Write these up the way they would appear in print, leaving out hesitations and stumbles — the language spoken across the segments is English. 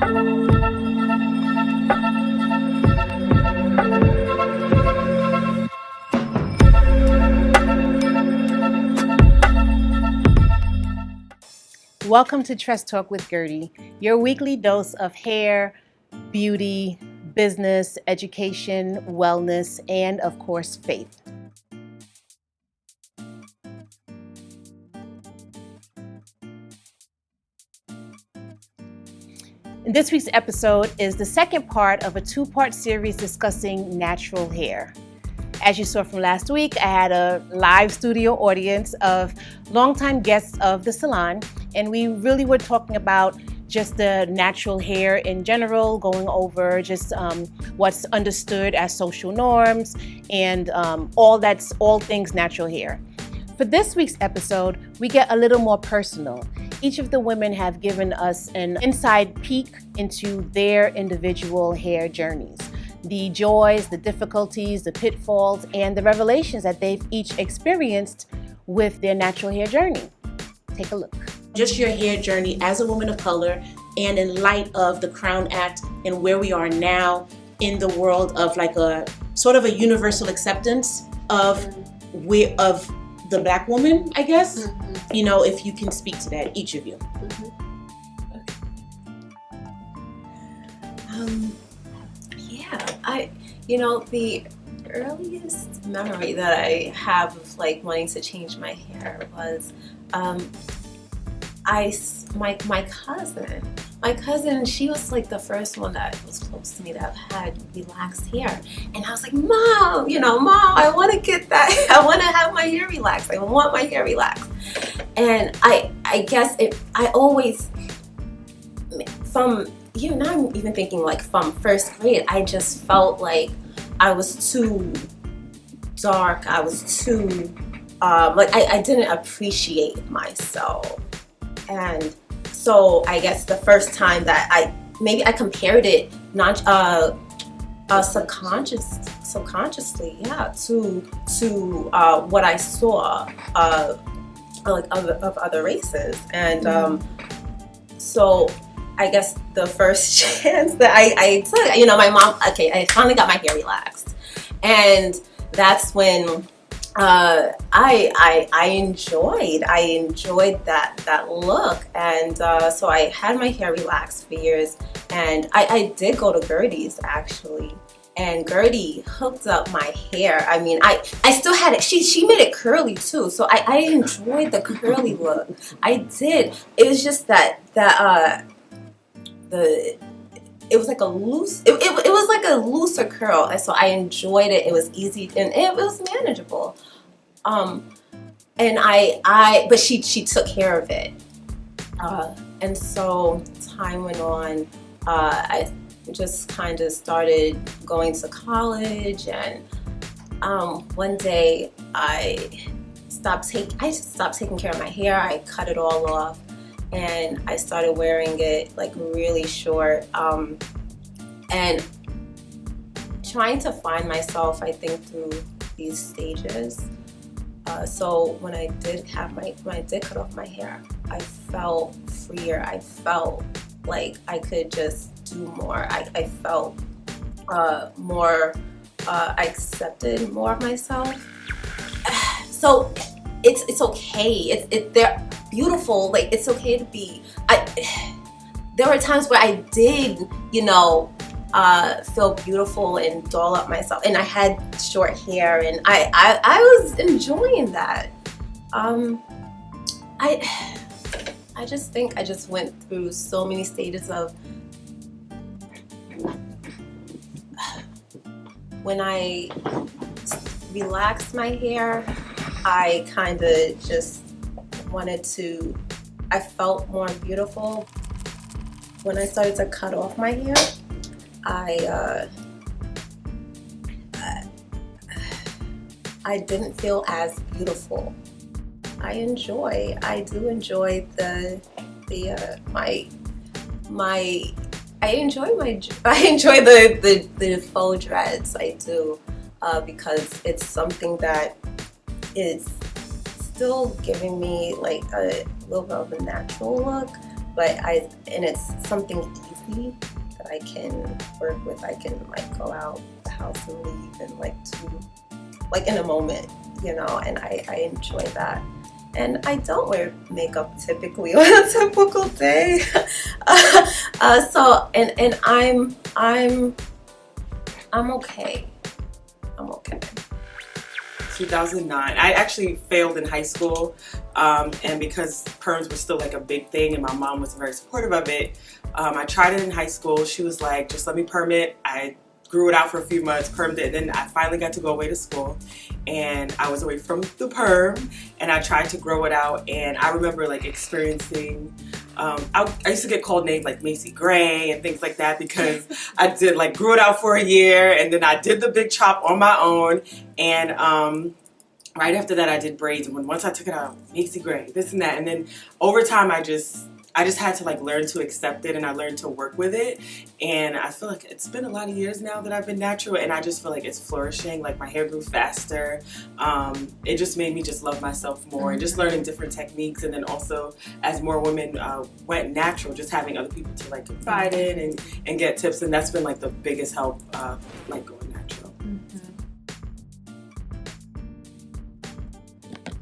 Welcome to Tress Talk with Gerdie, your weekly dose of hair, beauty, business, education, wellness, and of course, faith. This week's episode is the second part of a two-part series discussing natural hair. As you saw from last week, I had a live studio audience of longtime guests of the salon, and we really were talking about just the natural hair in general, going over just what's understood as social norms and all things natural hair. For this week's episode, we get a little more personal. Each of the women have given us an inside peek into their individual hair journeys. The joys, the difficulties, the pitfalls, and the revelations that they've each experienced with their natural hair journey. Take a look. Just your hair journey as a woman of color, and in light of the Crown Act and where we are now in the world of like a sort of a universal acceptance of the Black woman, I guess. Mm-hmm. You know, if you can speak to that, each of you. Mm-hmm. The earliest memory that I have of like wanting to change my hair was my cousin, she was like the first one that was close to me that had relaxed hair. And I was like, Mom, I want to get that. I want to have my hair relaxed. I want my hair relaxed. And I guess I always, now I'm even thinking like from first grade, I just felt like I was too dark. I was too, I didn't appreciate myself. And so I guess the first time that I compared it subconsciously, to what I saw of other races. And so I guess the first chance that I took, my mom, I finally got my hair relaxed. And that's when I enjoyed that look. And so I had my hair relaxed for years. And I did go to Gerdie's actually. And Gerdie hooked up my hair. I mean, I still had it. She made it curly too. So I enjoyed the curly look. I did. It was just that it was like a loose, it was like a looser curl, and so I enjoyed it. It was easy and it was manageable. But she took care of it. And so time went on. I just kind of started going to college, and one day I stopped taking care of my hair. I cut it all off. And I started wearing it like really short, and trying to find myself, I think, through these stages. So when I did cut off my hair, I felt freer. I felt like I could just do more. I felt more, I accepted more of myself. So it's okay. They're beautiful. Like, it's okay to be. There were times where I did, feel beautiful and doll up myself, and I had short hair, and I was enjoying that. I just think I just went through so many stages of when I relaxed my hair. I kind of just I felt more beautiful. When I started to cut off my hair, I didn't feel as beautiful. I do enjoy the faux dreads. I do, because it's something that is still giving me like a little bit of a natural look, and it's something easy that I can work with. I can like go out the house and leave and like in a moment, and I enjoy that. And I don't wear makeup typically on a typical day. So I'm okay. I'm okay. 2009. I actually failed in high school, and because perms were still like a big thing and my mom was very supportive of it, I tried it in high school. She was like, just let me perm it. I grew it out for a few months, permed it, and then I finally got to go away to school, and I was away from the perm, and I tried to grow it out, and I remember like experiencing, I used to get called names like Macy Gray and things like that because I did like grew it out for a year, and then I did the big chop on my own, and right after that I did braids, and once I took it out, Macy Gray, this and that, and then over time I just had to like learn to accept it, and I learned to work with it, and I feel like it's been a lot of years now that I've been natural, and I just feel like it's flourishing. Like my hair grew faster. It just made me just love myself more, and just learning different techniques, and then also as more women went natural, just having other people to like confide in and get tips, and that's been like the biggest help, like going natural.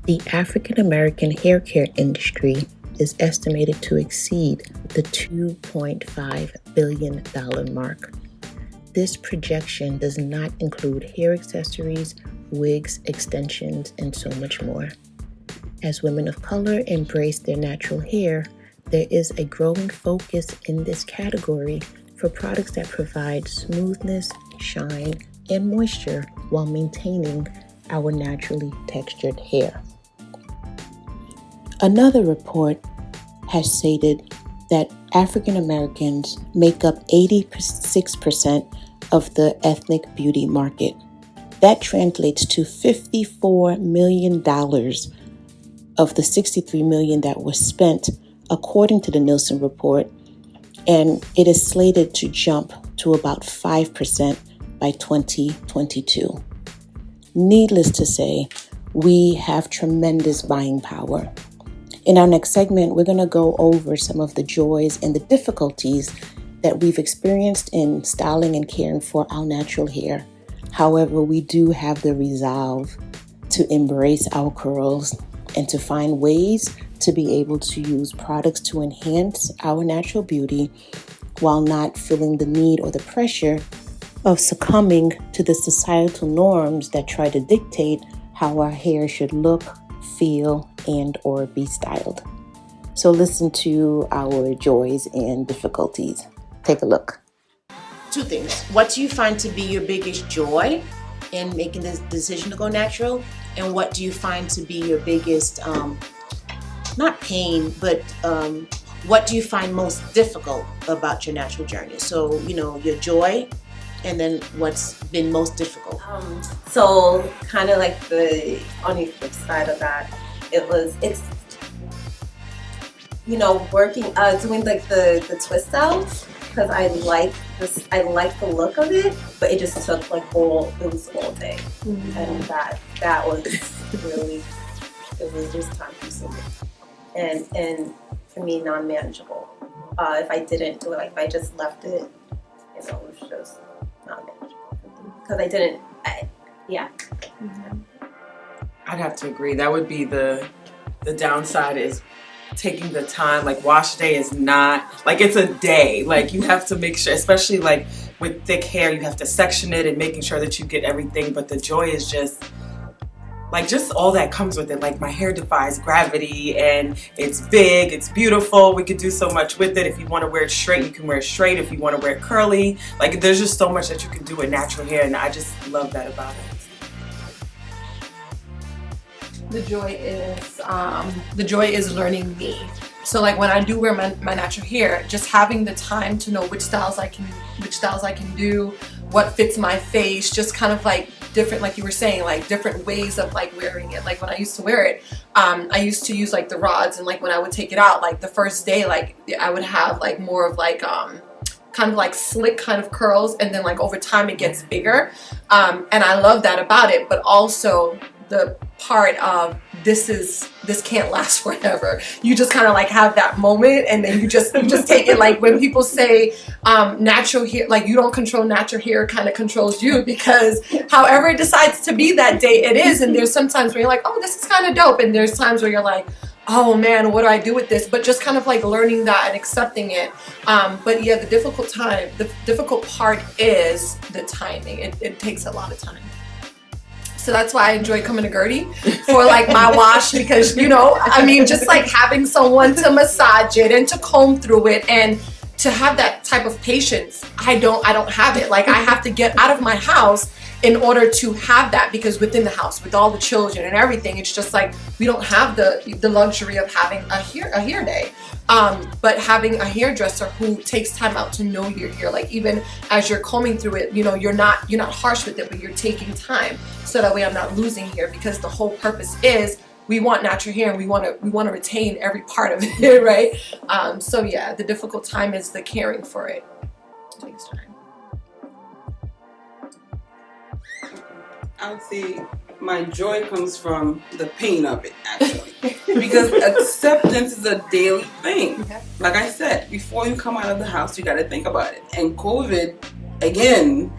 The African American hair care industry is estimated to exceed the $2.5 billion mark. This projection does not include hair accessories, wigs, extensions, and so much more. As women of color embrace their natural hair, there is a growing focus in this category for products that provide smoothness, shine, and moisture while maintaining our naturally textured hair. Another report has stated that African Americans make up 86% of the ethnic beauty market. That translates to $54 million of the $63 million that was spent, according to the Nielsen report, and it is slated to jump to about 5% by 2022. Needless to say, we have tremendous buying power. In our next segment, we're going to go over some of the joys and the difficulties that we've experienced in styling and caring for our natural hair. However, we do have the resolve to embrace our curls and to find ways to be able to use products to enhance our natural beauty while not feeling the need or the pressure of succumbing to the societal norms that try to dictate how our hair should look, feel, and or be styled. So listen to our joys and difficulties. Take a look. Two things. What do you find to be your biggest joy in making this decision to go natural? And what do you find to be your biggest, not pain, but what do you find most difficult about your natural journey? So, your joy, and then what's been most difficult? So kind of like on the flip side of that, it's working, doing like the twist outs, because I like the look of it, but it just took like all day, and that was really, it was just time consuming, and for me non-manageable. If I didn't do it, like if I just left it, it was just not manageable because I'd have to agree. That would be the downside, is taking the time. Like wash day is not, like it's a day. Like you have to make sure, especially like with thick hair, you have to section it and making sure that you get everything. But the joy is just all that comes with it. Like my hair defies gravity, and it's big, it's beautiful. We could do so much with it. If you want to wear it straight, you can wear it straight. If you want to wear it curly, like there's just so much that you can do with natural hair, and I just love that about it. The joy is learning me. So like when I do wear my natural hair, just having the time to know which styles I can do, what fits my face, just kind of like different, like you were saying, like different ways of like wearing it. Like when I used to wear it, I used to use like the rods, and like when I would take it out, like the first day, like I would have like more of like kind of like slick kind of curls, and then like over time it gets bigger, and I love that about it. But also the part of this can't last forever. You just kind of like have that moment, and then you just take it. Like when people say natural hair, like you don't control natural hair, kind of controls you, because however it decides to be that day, it is. And there's sometimes where you're like, oh, this is kind of dope, and there's times where you're like, oh man, what do I do with this? But just kind of like learning that and accepting it. But yeah, the difficult part is the timing. It takes a lot of time. So that's why I enjoy coming to Gerdie for like my wash, because, you know, I mean, just like having someone to massage it and to comb through it and to have that type of patience. I don't have it. Like I have to get out of my house in order to have that, because within the house with all the children and everything, it's just like we don't have the luxury of having a hair day. But having a hairdresser who takes time out to know your hair, like even as you're combing through it, you know, you're not harsh with it, but you're taking time, so that way I'm not losing hair, because the whole purpose is we want natural hair and we want to retain every part of it, right? So yeah, the difficult time is the caring for it. It takes time. I would say my joy comes from the pain of it, actually. Because acceptance is a daily thing. Okay. Like I said, before you come out of the house, you got to think about it. And COVID, again,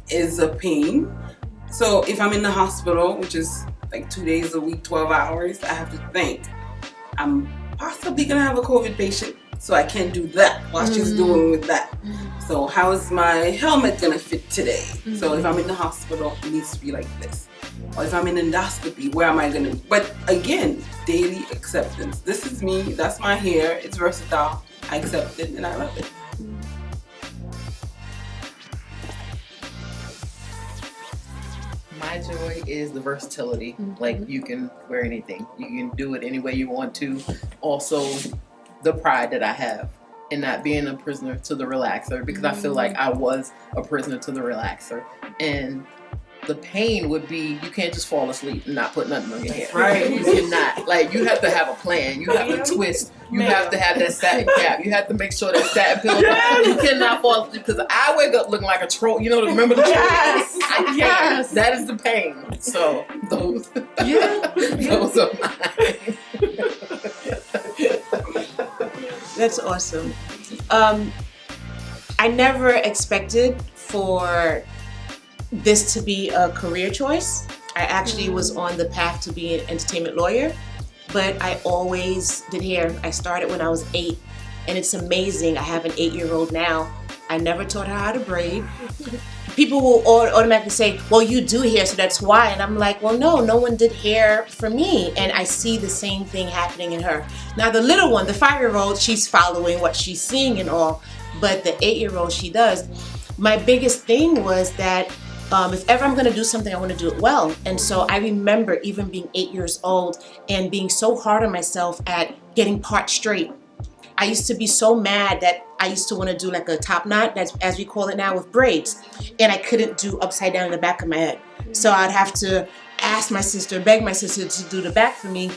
is a pain. So if I'm in the hospital, which is like 2 days a week, 12 hours, I have to think, I'm possibly going to have a COVID patient, so I can't do that while she's doing with that. So how is my helmet going to fit today? So if I'm in the hospital, it needs to be like this. Or if I'm in endoscopy, where am I going to? But again, daily acceptance. This is me. That's my hair. It's versatile. I accept it and I love it. My joy is the versatility. Like you can wear anything. You can do it any way you want to. Also, the pride that I have in not being a prisoner to the relaxer, because I feel like I was a prisoner to the relaxer. And the pain would be, you can't just fall asleep and not put nothing on your hair. Right. You cannot. Like, you have to have a plan. You have to twist. You have to have that satin cap. You have to make sure that satin pillow. You cannot fall asleep, because I wake up looking like a troll. You know, remember the troll? Yes. I can't. Yes. That is the pain. So those, those are mine. That's awesome. I never expected for this to be a career choice. I actually was on the path to be an entertainment lawyer, but I always did hair. I started when I was 8, and it's amazing. I have an 8-year-old now. I never taught her how to braid. People will automatically say, well, you do hair, so that's why. And I'm like, well, no one did hair for me. And I see the same thing happening in her. Now, the little one, the 5-year-old, she's following what she's seeing and all. But the 8-year-old, she does. My biggest thing was that if ever I'm going to do something, I want to do it well. And so I remember even being 8 years old and being so hard on myself at getting parts straight. I used to be so mad that I used to want to do like a top knot, as we call it now, with braids. And I couldn't do upside down in the back of my head. So I'd have to ask my sister, beg my sister to do the back for me.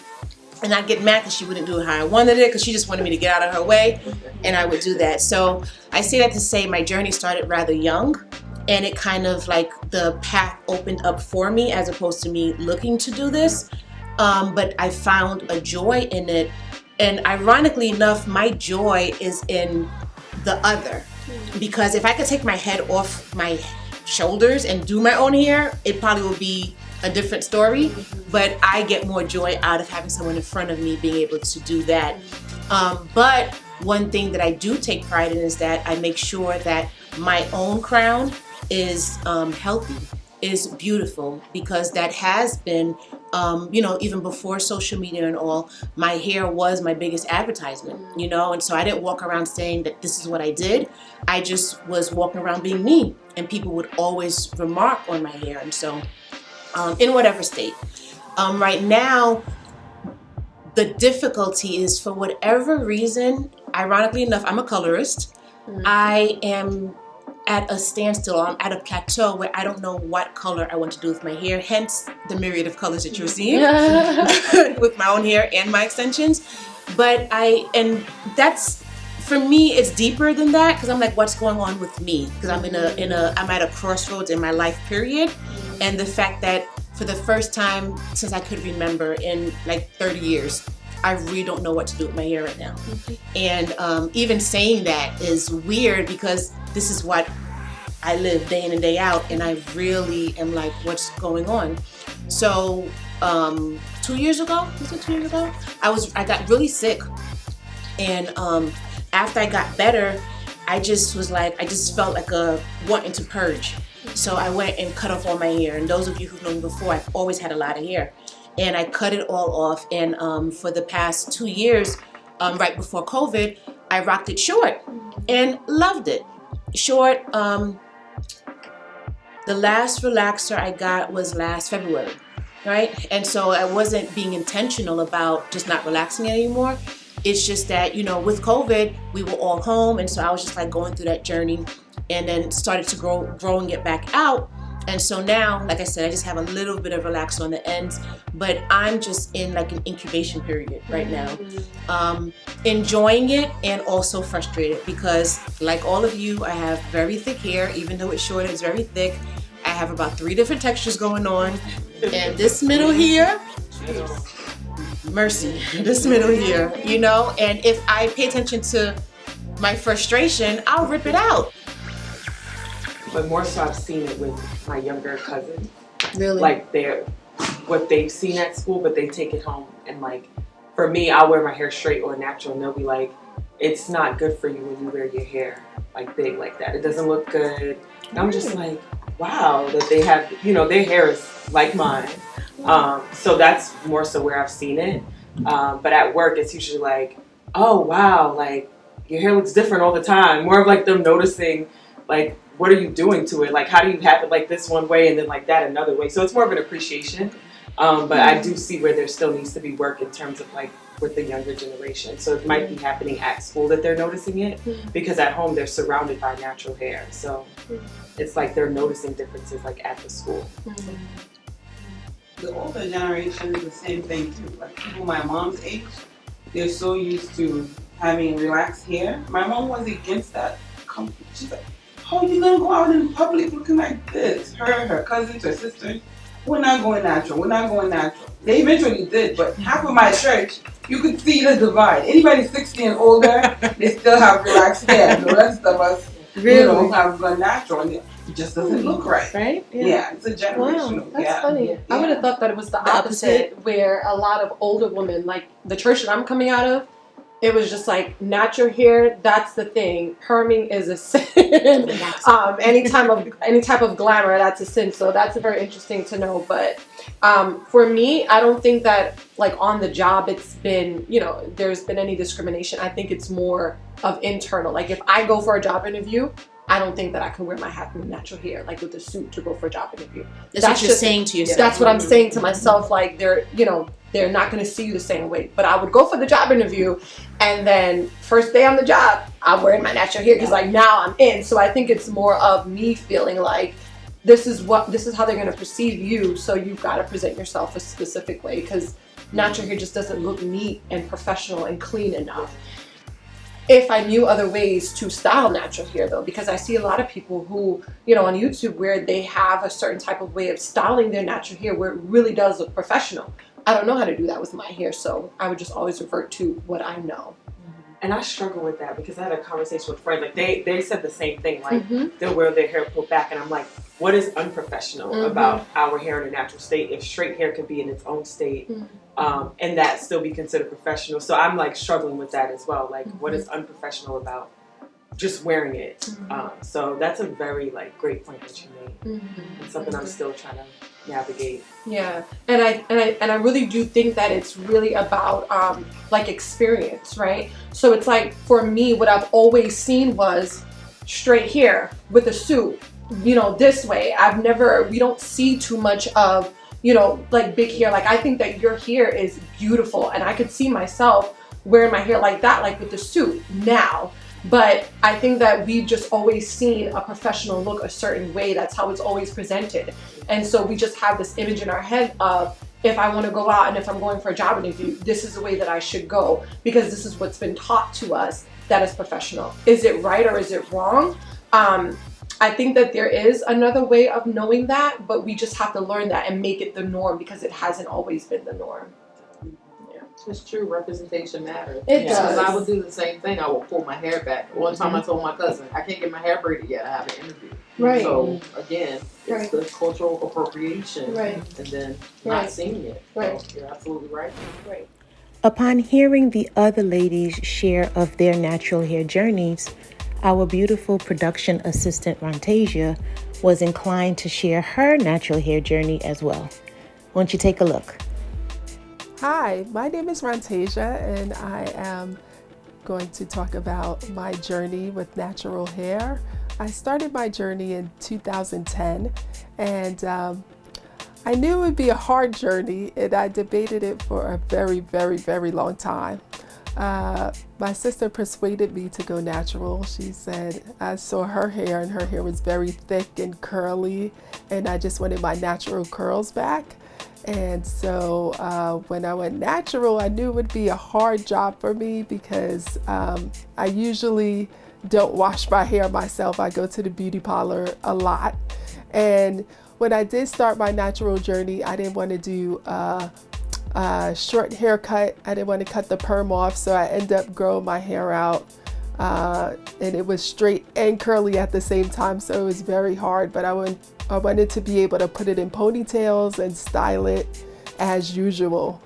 And I'd get mad because she wouldn't do it how I wanted it, because she just wanted me to get out of her way. And I would do that. So I say that to say my journey started rather young. And it kind of like the path opened up for me as opposed to me looking to do this. But I found a joy in it. And ironically enough, my joy is in the other. Because if I could take my head off my shoulders and do my own hair, it probably would be a different story. But I get more joy out of having someone in front of me being able to do that. But one thing that I do take pride in is that I make sure that my own crown is healthy, is beautiful, because that has been, even before social media and all, my hair was my biggest advertisement, and so I didn't walk around saying that this is what I did. I just was walking around being me, and people would always remark on my hair. And so in whatever state. Right now, the difficulty is, for whatever reason, ironically enough, I'm a colorist. I am at a standstill. I'm at a plateau where I don't know what color I want to do with my hair, hence the myriad of colors that you're seeing with my own hair and my extensions. And that's, for me, it's deeper than that, because I'm like, what's going on with me? Because I'm I'm at a crossroads in my life period. And the fact that for the first time since I could remember in like 30 years, I really don't know what to do with my hair right now. And even saying that is weird because this is what I live day in and day out, and I really am like, what's going on? So 2 years ago, was it 2 years ago? I got really sick, and after I got better, I just felt like a wanting to purge. So I went and cut off all my hair. And those of you who've known me before, I've always had a lot of hair, and I cut it all off. And for the past 2 years, right before COVID, I rocked it short and loved it. Short. The last relaxer I got was last February, right? And so I wasn't being intentional about just not relaxing it anymore. It's just that, you know, with COVID, we were all home. And so I was just like going through that journey and then started to growing it back out. And so now, like I said, I just have a little bit of relaxer on the ends, but I'm just in like an incubation period right now. Enjoying it and also frustrated because like all of you, I have very thick hair, even though it's short, it's very thick. I have about 3 different textures going on. And this middle here, mercy, this middle here, you know, and if I pay attention to my frustration, I'll rip it out. But more so I've seen it with my younger cousins. Really? Like what they've seen at school, but they take it home. And like, for me, I'll wear my hair straight or natural and they'll be like, it's not good for you when you wear your hair like big like that. It doesn't look good. And I'm just like, wow, that they have, you know, their hair is like mine. So that's more so where I've seen it. But at work, it's usually like, oh, wow, like your hair looks different all the time. More of like them noticing, like, what are you doing to it? Like, how do you have it like this one way and then like that another way? So it's more of an appreciation. But I do see where there still needs to be work in terms of like with the younger generation. So it might be happening at school that they're noticing it because at home they're surrounded by natural hair. So it's like they're noticing differences like at the school. The older generation is the same thing too. Like people my mom's age, they're so used to having relaxed hair. My mom was against that. She's like, how are you gonna go out in public looking like this? Her cousins, her sisters, we're not going natural. We're not going natural. They eventually did, but half of my church, you could see the divide. Anybody 60 and older, they still have relaxed hair. The rest of us, you know, have gone natural. And it just doesn't look right. Right? Yeah, it's a generational. Wow, that's funny. Yeah. I would have thought that it was the opposite, where a lot of older women, like the church that I'm coming out of, it was just like natural hair, that's the thing. Perming is a sin. Any type of glamour, that's a sin. So that's very interesting to know. But for me, I don't think that like on the job it's been, you know, there's been any discrimination. I think it's more of internal. Like if I go for a job interview, I don't think that I can wear my natural hair, like with a suit to go for a job interview. That's what you're saying to yourself. That's what I'm saying to myself. Like they're not going to see you the same way. But I would go for the job interview, and then first day on the job, I'm wearing my natural hair because like now I'm in. So I think it's more of me feeling like this is how they're going to perceive you. So you've got to present yourself a specific way because natural hair just doesn't look neat and professional and clean enough. If I knew other ways to style natural hair though, because I see a lot of people who, you know, on YouTube where they have a certain type of way of styling their natural hair where it really does look professional. I don't know how to do that with my hair, so I would just always revert to what I know. And I struggle with that because I had a conversation with friends. Like they said the same thing. Like they'll wear their hair pulled back, and I'm like, what is unprofessional about our hair in a natural state? If straight hair could be in its own state, and that still be considered professional. So I'm like struggling with that as well. Like, what is unprofessional about just wearing it? So that's a very like great point that you made. It's something I'm still trying to navigate. Yeah, and I really do think that it's really about like experience, right? So it's like for me, what I've always seen was straight hair with a suit, you know, this way. We don't see too much of, you know, like big hair. Like I think that your hair is beautiful, and I could see myself wearing my hair like that, like with the suit now. But I think that we've just always seen a professional look a certain way. That's how it's always presented. And so we just have this image in our head of, if I want to go out and if I'm going for a job interview, this is the way that I should go because this is what's been taught to us that is professional. Is it right or is it wrong? I think that there is another way of knowing that, but we just have to learn that and make it the norm because it hasn't always been the norm. It's true. Representation matters. It Because does. I would do the same thing. I would pull my hair back. One time I told my cousin, I can't get my hair braided yet. I have an interview. Right. So again, it's Right. the cultural appropriation. Right. And then Right. not seeing it. Right. So you're absolutely right. Right. Upon hearing the other ladies share of their natural hair journeys, our beautiful production assistant Rontasia was inclined to share her natural hair journey as well. Won't you take a look? Hi, my name is Rontasia, and I am going to talk about my journey with natural hair. I started my journey in 2010, and I knew it would be a hard journey, and I debated it for a very, very, very long time. My sister persuaded me to go natural. She said I saw her hair, and her hair was very thick and curly, and I just wanted my natural curls back. And so when I went natural, I knew it would be a hard job for me because I usually don't wash my hair myself. I go to the beauty parlor a lot. And when I did start my natural journey, I didn't want to do a short haircut. I didn't want to cut the perm off, so I ended up growing my hair out. And it was straight and curly at the same time, so it was very hard, but I wanted to be able to put it in ponytails and style it as usual.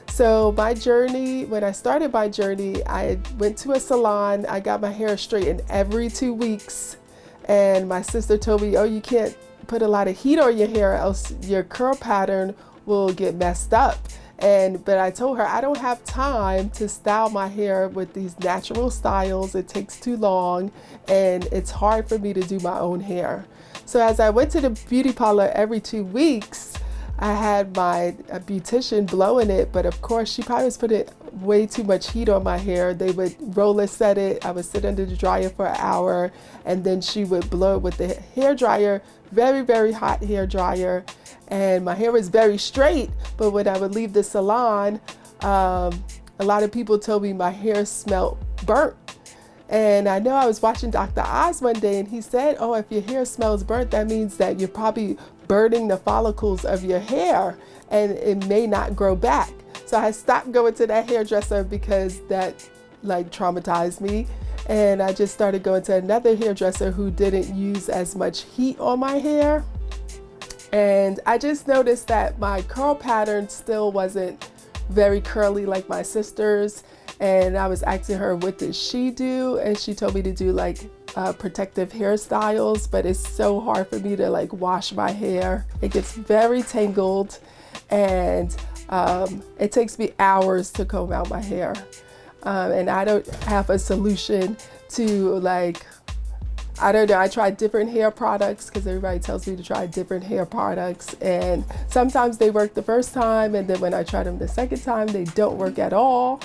So my journey, when I started my journey, I went to a salon. I got my hair straightened every 2 weeks, and my sister told me, oh, you can't put a lot of heat on your hair else your curl pattern will get messed up. But I told her I don't have time to style my hair with these natural styles. It takes too long, and it's hard for me to do my own hair. So as I went to the beauty parlor every 2 weeks, I had my beautician blowing it, but of course she probably was putting way too much heat on my hair. They would roller set it. I would sit under the dryer for an hour, and then she would blow it with the hair dryer, very, very hot hair dryer. And my hair was very straight, but when I would leave the salon, a lot of people told me my hair smelled burnt. And I know I was watching Dr. Oz one day, and he said, oh, if your hair smells burnt, that means that you're probably burning the follicles of your hair, and it may not grow back. So I stopped going to that hairdresser because that traumatized me. And I just started going to another hairdresser who didn't use as much heat on my hair. And I just noticed that my curl pattern still wasn't very curly like my sister's. And I was asking her, what did she do? And she told me to do protective hairstyles, but it's so hard for me to wash my hair. It gets very tangled, and it takes me hours to comb out my hair. And I don't have a solution to I don't know, I tried different hair products because everybody tells me to try different hair products, and sometimes they work the first time, and then when I try them the second time, they don't work at all.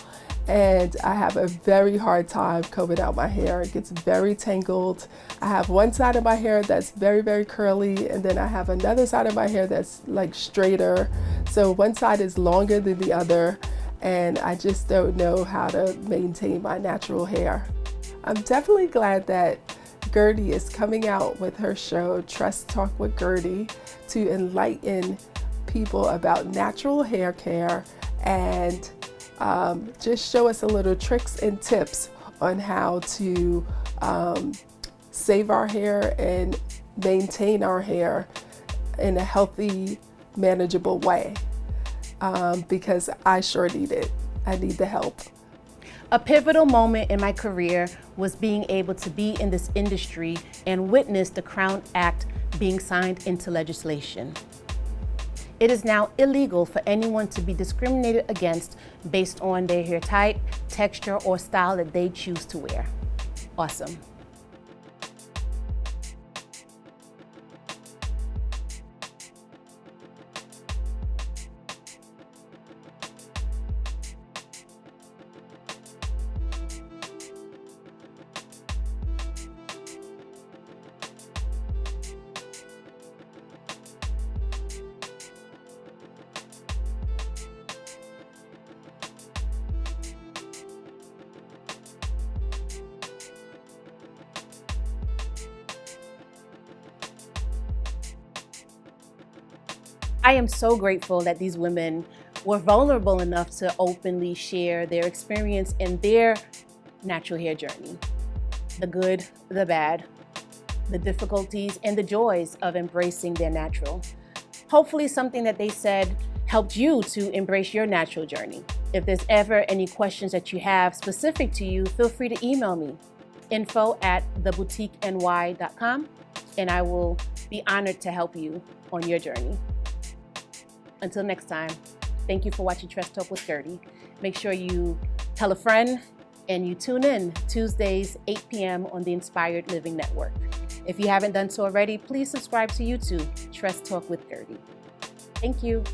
And I have a very hard time combing out my hair. It gets very tangled. I have one side of my hair that's very, very curly, and then I have another side of my hair that's straighter. So one side is longer than the other, and I just don't know how to maintain my natural hair. I'm definitely glad that Gerdie is coming out with her show, Tress Talk with Gerdie, to enlighten people about natural hair care and just show us a little tricks and tips on how to save our hair and maintain our hair in a healthy, manageable way, because I sure need it. I need the help. A pivotal moment in my career was being able to be in this industry and witness the Crown Act being signed into legislation. It is now illegal for anyone to be discriminated against based on their hair type, texture, or style that they choose to wear. Awesome. I am so grateful that these women were vulnerable enough to openly share their experience in their natural hair journey. The good, the bad, the difficulties, and the joys of embracing their natural. Hopefully something that they said helped you to embrace your natural journey. If there's ever any questions that you have specific to you, feel free to email me, info@theboutiqueny.com, and I will be honored to help you on your journey. Until next time, thank you for watching Tress Talk with Gerdie. Make sure you tell a friend and you tune in Tuesdays, 8 p.m. on the Inspired Living Network. If you haven't done so already, please subscribe to YouTube, Tress Talk with Gerdie. Thank you.